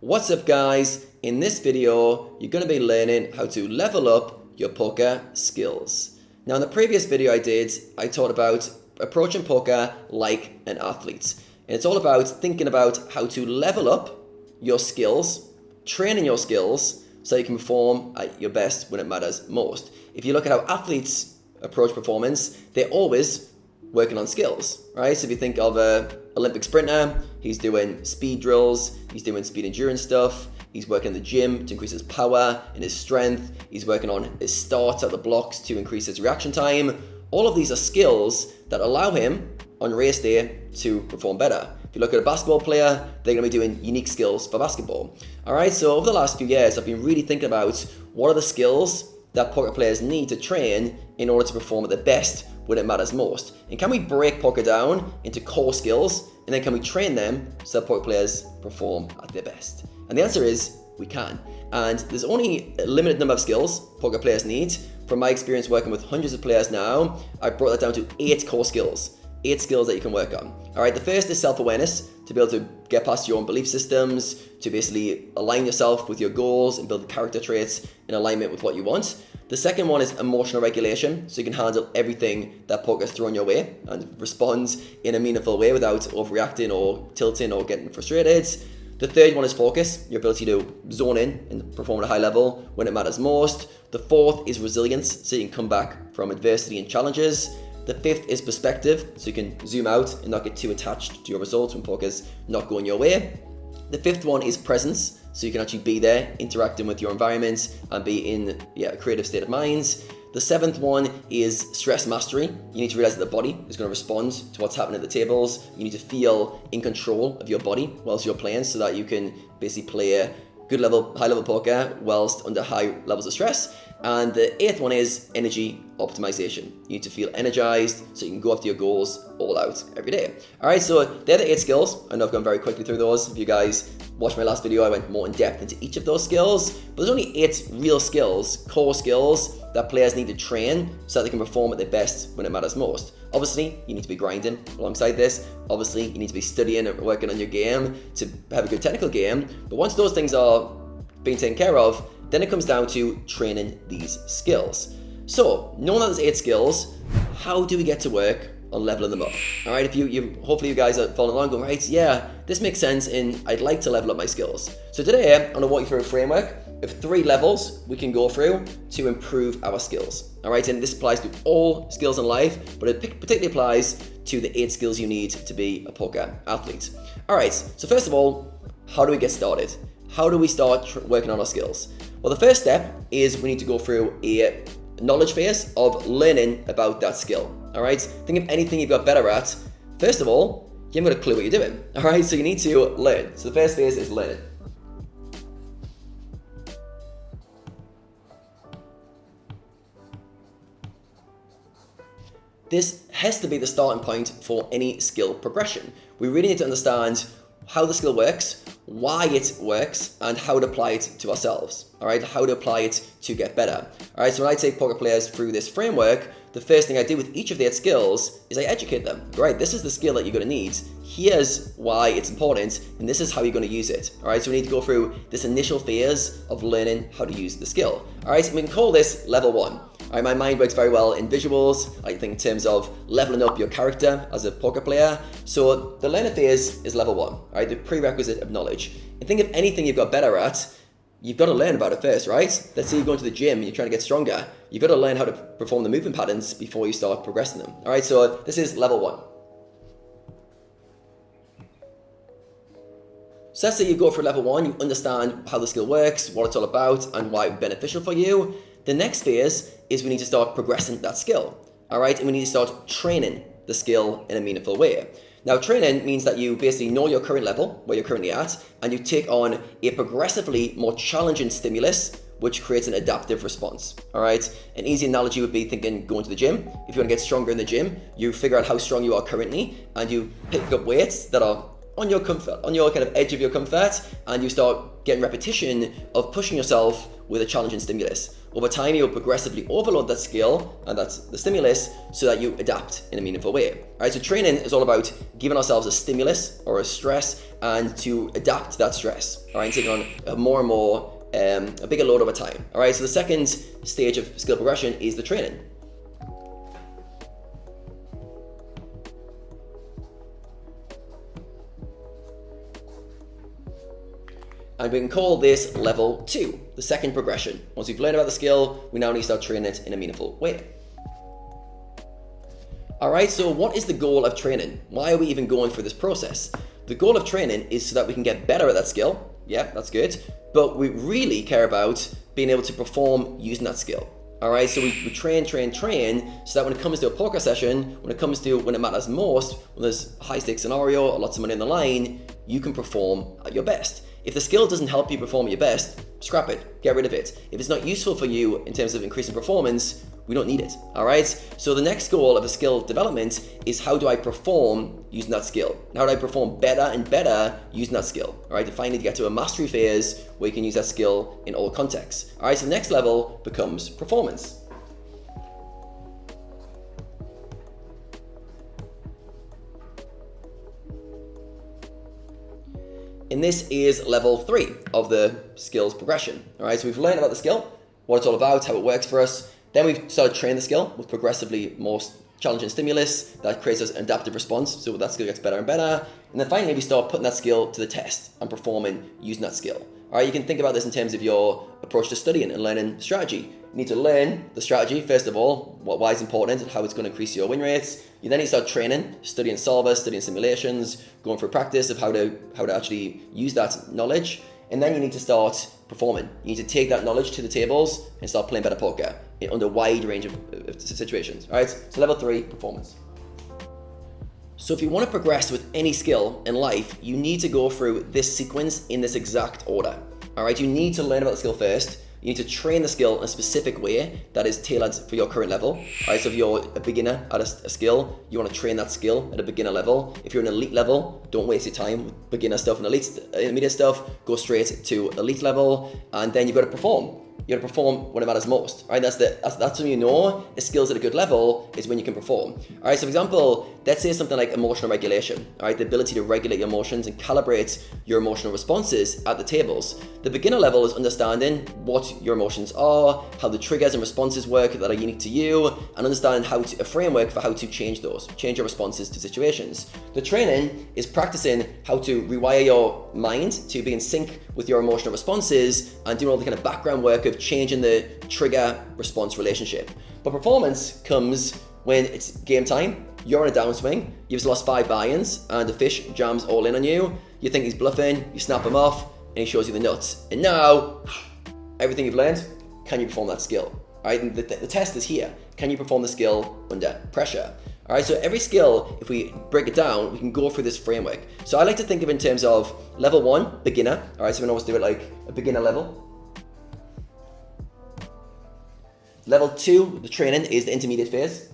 What's up guys? In this video, you're going to be learning how to level up your poker skills. Now in the previous video I talked about approaching poker like an athlete. And it's all about thinking about how to level up your skills, training your skills so you can perform at your best when it matters most. If you look at how athletes approach performance, they're always working on skills, right? So if you think of an Olympic sprinter, he's doing speed drills, he's doing speed endurance stuff, he's working in the gym to increase his power and his strength, he's working on his starts at the blocks to increase his reaction time. All of these are skills that allow him on race day to perform better. If you look at a basketball player, they're going to be doing unique skills for basketball. All right, so over the last few years, I've been really thinking about what are the skills that poker players need to train in order to perform at their best when it matters most. And can we break poker down into core skills, and then can we train them so that poker players perform at their best? And the answer is we can. And there's only a limited number of skills poker players need. From my experience working with hundreds of players now, I brought that down to 8 core skills. 8 skills that you can work on. All right, the first is self-awareness, to be able to get past your own belief systems, to basically align yourself with your goals and build character traits in alignment with what you want. The second one is emotional regulation, so you can handle everything that poker's thrown your way and respond in a meaningful way without overreacting or tilting or getting frustrated. The third one is focus, your ability to zone in and perform at a high level when it matters most. The fourth is resilience, so you can come back from adversity and challenges. The fifth is perspective, so you can zoom out and not get too attached to your results when poker's not going your way. The fifth one is presence, so you can actually be there, interacting with your environment and be in a creative state of mind. The seventh one is stress mastery. You need to realize that the body is going to respond to what's happening at the tables. You need to feel in control of your body whilst you're playing so that you can basically play a good level, high level poker whilst under high levels of stress. And the eighth one is energy optimization. You need to feel energized so you can go after your goals all out every day. All right, so they're the 8 skills. I know I've gone very quickly through those. If you guys watched my last video, I went more in depth into each of those skills. But there's only 8 real skills, core skills, that players need to train so that they can perform at their best when it matters most. Obviously, you need to be grinding alongside this. Obviously, you need to be studying and working on your game to have a good technical game. But once those things are being taken care of, then it comes down to training these skills. So, knowing that there's 8 skills, how do we get to work on leveling them up? All right, if hopefully you guys are following along going, right, yeah, this makes sense and I'd like to level up my skills. So today, I'm gonna walk you through a framework of 3 levels we can go through to improve our skills. All right, and this applies to all skills in life, but it particularly applies to the 8 skills you need to be a poker athlete. All right, so first of all, how do we get started? How do we start working on our skills? Well, the first step is we need to go through a knowledge phase of learning about that skill. All right, think of anything you've got better at. First of all, you haven't got a clue what you're doing. All right, so you need to learn. So the first phase is learning. This has to be the starting point for any skill progression. We really need to understand how the skill works, why it works, and how to apply it to ourselves. All right, how to apply it to get better. All right, so when I take poker players through this framework, the first thing I do with each of their skills is I educate them. Right, this is the skill that you're going to need. Here's why it's important, and this is how you're going to use it. All right, so we need to go through this initial phase of learning how to use the skill. All right, so we can call this level 1. All right, my mind works very well in visuals. I think in terms of leveling up your character as a poker player. So the learning phase is level 1, all right, the prerequisite of knowledge. And think of anything you've got better at, you've got to learn about it first, right? Let's say you're going to the gym and you're trying to get stronger. You've got to learn how to perform the movement patterns before you start progressing them. All right, so this is level 1. So let's say you go for level 1, you understand how the skill works, what it's all about, and why it's beneficial for you. The next phase is we need to start progressing that skill, all right? And we need to start training the skill in a meaningful way. Now, training means that you basically know your current level, where you're currently at, and you take on a progressively more challenging stimulus, which creates an adaptive response, all right? An easy analogy would be thinking going to the gym. If you want to get stronger in the gym, you figure out how strong you are currently, and you pick up weights that are on your comfort, on your kind of edge of your comfort, and you start getting repetition of pushing yourself with a challenging stimulus. Over time, you'll progressively overload that skill, and that's the stimulus, so that you adapt in a meaningful way. All right, so training is all about giving ourselves a stimulus or a stress and to adapt that stress, all right, and taking on a more and more, a bigger load over time. All right, so the second stage of skill progression is the training. And we can call this level 2, the second progression. Once we've learned about the skill, we now need to start training it in a meaningful way. Alright, so what is the goal of training? Why are we even going through this process? The goal of training is so that we can get better at that skill. Yeah, that's good. But we really care about being able to perform using that skill. Alright, so we train, so that when it comes to a poker session, when it matters most, when there's a high stakes scenario or lots of money on the line, you can perform at your best. If the skill doesn't help you perform at your best, scrap it, get rid of it. If it's not useful for you in terms of increasing performance, we don't need it, all right? So the next goal of a skill development is how do I perform using that skill? How do I perform better and better using that skill, all right? To finally get to a mastery phase where you can use that skill in all contexts. All right, so the next level becomes performance. And this is level 3 of the skills progression. All right, so we've learned about the skill, what it's all about, how it works for us. Then we've started training the skill with progressively more challenging stimulus that creates an adaptive response, so that skill gets better and better. And then finally, we start putting that skill to the test and performing using that skill. All right, you can think about this in terms of your approach to studying and learning strategy. You need to learn the strategy, first of all, why it's important and how it's going to increase your win rates. You then need to start training, studying solvers, studying simulations, going through practice of how to actually use that knowledge. And then you need to start performing. You need to take that knowledge to the tables and start playing better poker under a wide range of situations. All right, so level 3, performance. So if you want to progress with any skill in life, you need to go through this sequence in this exact order. All right, you need to learn about the skill first. You need to train the skill in a specific way that is tailored for your current level. All right, so if you're a beginner at a skill, you want to train that skill at a beginner level. If you're an elite level, don't waste your time with beginner stuff and intermediate stuff. Go straight to elite level, and then you've got to perform. You got to perform when it matters most, right? That's when you know a skill's at a good level is when you can perform. All right, so for example, let's say something like emotional regulation, all right? The ability to regulate your emotions and calibrate your emotional responses at the tables. The beginner level is understanding what your emotions are, how the triggers and responses work that are unique to you, and understanding a framework for how to change your responses to situations. The training is practicing how to rewire your mind to be in sync with your emotional responses and doing all the kind of background work of changing the trigger-response relationship. But performance comes when it's game time, you're on a downswing, you've lost 5 buy-ins, and the fish jams all in on you. You think he's bluffing, you snap him off, and he shows you the nuts. And now, everything you've learned, can you perform that skill? All right, and the test is here. Can you perform the skill under pressure? All right, so every skill, if we break it down, we can go through this framework. So I like to think of it in terms of level 1, beginner. All right, so we can always do it like a beginner level. Level 2, the training, is the intermediate phase.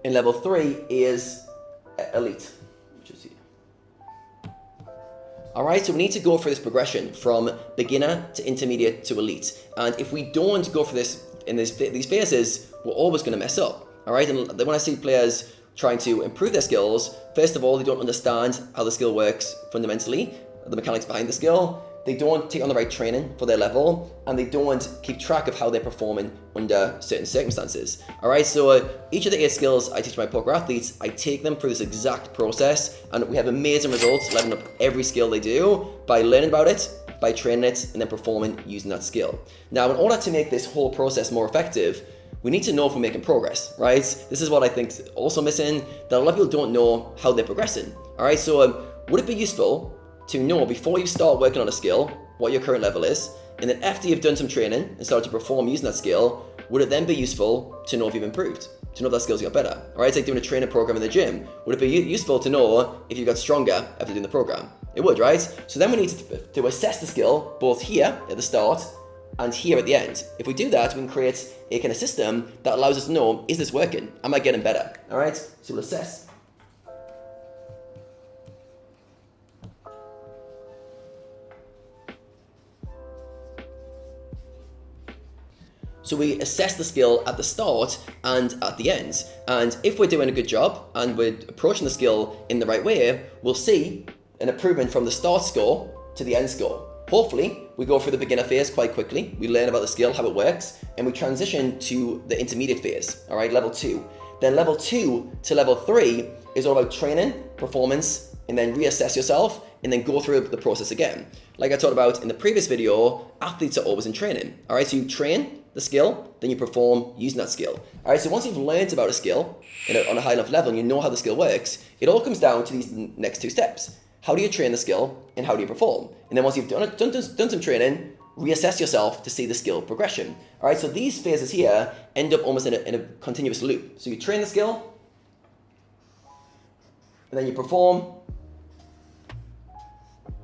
And level 3 is elite, which is here. All right, so we need to go through this progression from beginner to intermediate to elite. And if we don't go for this in these phases, we're always going to mess up. All right, and when I see players trying to improve their skills, first of all, they don't understand how the skill works fundamentally, the mechanics behind the skill. They don't take on the right training for their level, and they don't keep track of how they're performing under certain circumstances. All right, so each of the 8 skills I teach my poker athletes, I take them through this exact process, and we have amazing results leveling up every skill they do by learning about it, by training it, and then performing using that skill. Now, in order to make this whole process more effective, we need to know if we're making progress, right? This is what I think is also missing, that a lot of people don't know how they're progressing. All right, so would it be useful to know before you start working on a skill what your current level is, and then after you've done some training and started to perform using that skill, would it then be useful to know if you've improved, to know if that skill's got better? All right, it's like doing a training program in the gym. Would it be useful to know if you got stronger after doing the program? It would, right? So then we need to assess the skill both here at the start and here at the end. If we do that, we can create a kind of system that allows us to know, is this working? Am I getting better? All right, so we'll assess. So we assess the skill at the start and at the end. And if we're doing a good job and we're approaching the skill in the right way, we'll see an improvement from the start score to the end score. Hopefully, we go through the beginner phase quite quickly. We learn about the skill, how it works, and we transition to the intermediate phase, all right, level 2. Then level 2 to level 3 is all about training, performance, and then reassess yourself, and then go through the process again. Like I talked about in the previous video, athletes are always in training. All right, so you train the skill, then you perform using that skill. All right, so once you've learned about a skill on a high enough level and you know how the skill works, it all comes down to these next 2 steps. How do you train the skill and how do you perform? And then once you've done some training, reassess yourself to see the skill progression. All right, so these phases here end up almost in a continuous loop. So you train the skill, and then you perform,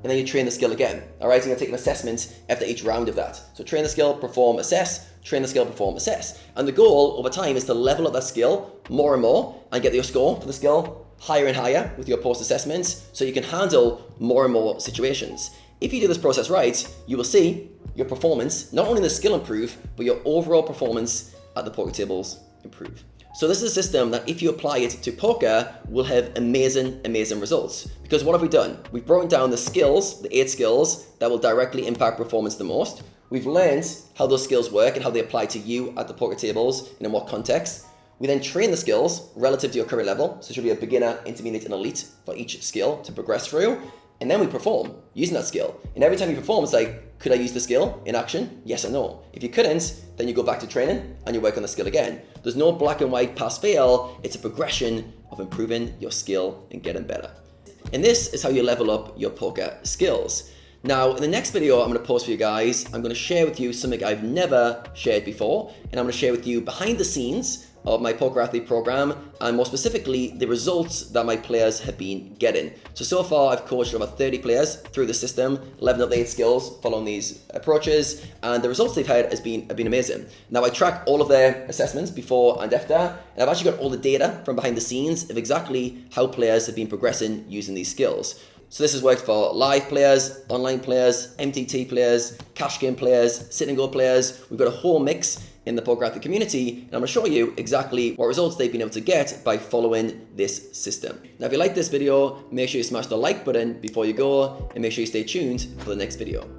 and then you train the skill again. All right, so you're gonna take an assessment after each round of that. So train the skill, perform, assess, train the skill, perform, assess. And the goal over time is to level up that skill more and more and get your score for the skill higher and higher with your post-assessments so you can handle more and more situations. If you do this process right, you will see your performance, not only the skill improve, but your overall performance at the poker tables improve. So this is a system that if you apply it to poker will have amazing, amazing results. Because what have we done? We've broken down the skills, the 8 skills that will directly impact performance the most. We've learned how those skills work and how they apply to you at the poker tables and in what context. We then train the skills relative to your current level. So it should be a beginner, intermediate, and elite for each skill to progress through. And then we perform using that skill. And every time you perform, it's like, could I use the skill in action? Yes or no. If you couldn't, then you go back to training and you work on the skill again. There's no black and white pass fail. It's a progression of improving your skill and getting better. And this is how you level up your poker skills. Now, in the next video I'm going to post for you guys, I'm going to share with you something I've never shared before. And I'm going to share with you behind the scenes of my Poker Athlete program, and more specifically, the results that my players have been getting. So far, I've coached over 30 players through the system, 11 of the 8 skills following these approaches, and the results they've had have been amazing. Now, I track all of their assessments before and after, and I've actually got all the data from behind the scenes of exactly how players have been progressing using these skills. So this has worked for live players, online players, MTT players, cash game players, sit and go players. We've got a whole mix in the Poker Athlete community, and I'm going to show you exactly what results they've been able to get by following this system. Now, if you like this video, make sure you smash the like button before you go, and make sure you stay tuned for the next video.